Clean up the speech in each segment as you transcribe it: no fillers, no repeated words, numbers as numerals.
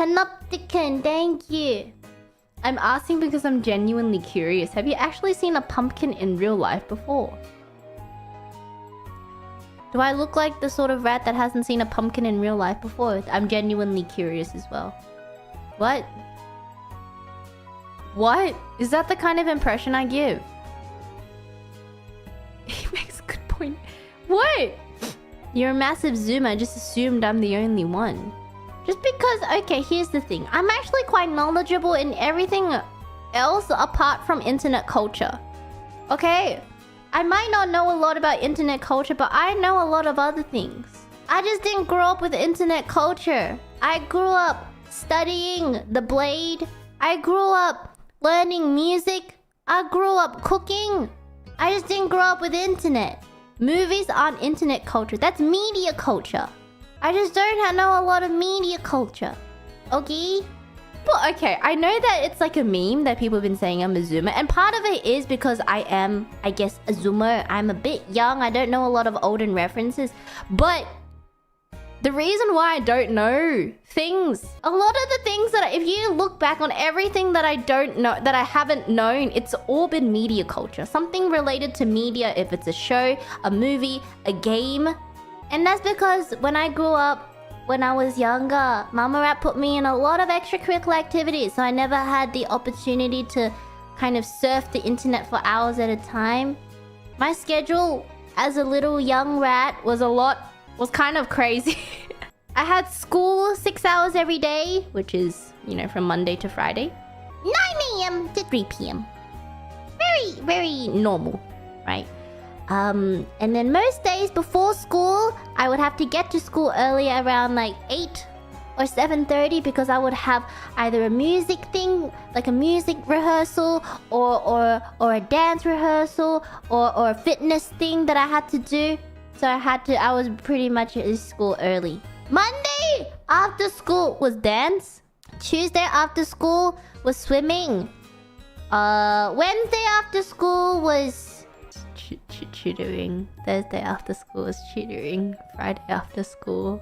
Panopticon, thank you. I'm asking because I'm genuinely curious. Have you actually seen a pumpkin in real life before? Do I look like the sort of rat that hasn't seen a pumpkin in real life before? I'm genuinely curious as well. What? What? Is that the kind of impression I give? He makes a good point. What? You're a massive zoomer. I just assumed I'm the only one. Just because... Okay, here's the thing. I'm actually quite knowledgeable in everything else apart from internet culture. Okay? I might not know a lot about internet culture, but I know a lot of other things. I just didn't grow up with internet culture. I grew up studying the blade. I grew up learning music. I grew up cooking. I just didn't grow up with internet. Movies aren't internet culture. That's media culture. I just don't know a lot of media culture. Okay? But okay, I know that it's like a meme that people have been saying I'm a zoomer. And part of it is because I am, I guess, a zoomer. I'm a bit young. I don't know a lot of olden references. But the reason why I don't know things... A lot of the things that... If you look back on everything that I don't know... That I haven't known, it's all been media culture. Something related to media. If it's a show, a movie, a game. And that's because when I grew up... When I was younger, Mama Rat put me in a lot of extracurricular activities, so I never had the opportunity to kind of surf the internet for hours at a time. My schedule as a little young rat was kind of crazy. I had school 6 hours every day, which is, you know, from Monday to Friday. 9 a.m. to 3 p.m. Very, very normal, right? And then most days before school, I would have to get to school early around like 8 or 7:30 because I would have either a music thing, like a music rehearsal, or a dance rehearsal, or a fitness thing that I had to do. So I was pretty much at school early. Monday after school was dance. Tuesday after school was swimming. Wednesday after school was tutoring. Thursday after school was tutoring. Friday after school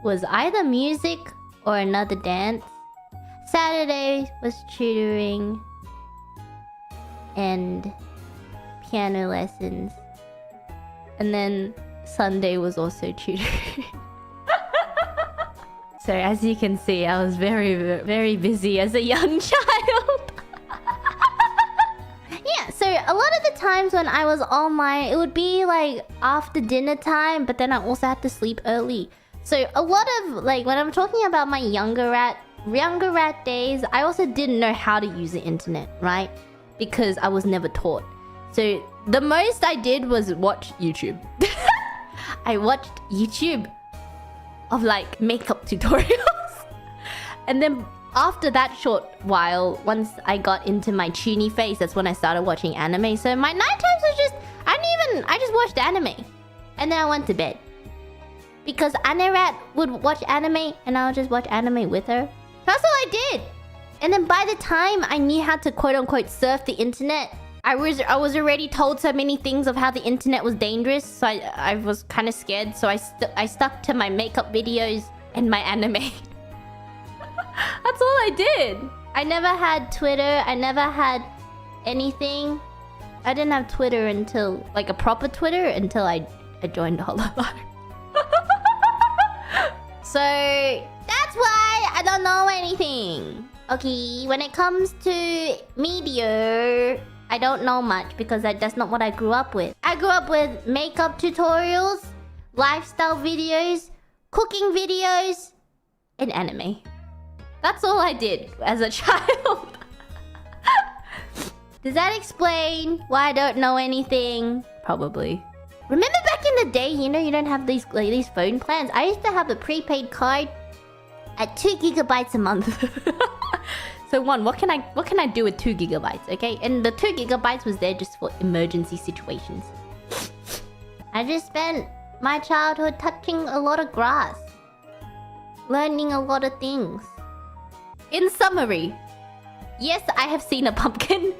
was either music or another dance. Saturday was tutoring and piano lessons. And then Sunday was also tutoring. So as you can see, I was very, very busy as a young child. So a lot of the times when I was online, it would be like after dinner time, but then I also had to sleep early. So a lot of like when I'm talking about my younger rat days, I also didn't know how to use the internet, right? Because I was never taught. So the most I did was watch YouTube. I watched YouTube of like makeup tutorials. And then after that short while, once I got into my chuny phase, that's when I started watching anime. So my night times was just... I just watched anime. And then I went to bed. Because Rat would watch anime, and I would just watch anime with her. That's all I did. And then by the time I knew how to quote-unquote surf the internet, I was already told so many things of how the internet was dangerous. So I was kind of scared. So I stuck to my makeup videos and my anime. That's all I did. I never had Twitter. I never had anything. I didn't have Twitter until... Like a proper Twitter until I joined Hololive. So that's why I don't know anything. Okay, when it comes to media, I don't know much because that's not what I grew up with. I grew up with makeup tutorials, lifestyle videos, cooking videos, and anime. That's all I did as a child. Does that explain why I don't know anything? Probably. Remember back in the day, you know, you don't have these phone plans. I used to have a prepaid card at 2 gigabytes a month. So what can I do with 2 gigabytes, okay? And the 2 gigabytes was there just for emergency situations. I just spent my childhood touching a lot of grass. Learning a lot of things. In summary, yes, I have seen a pumpkin.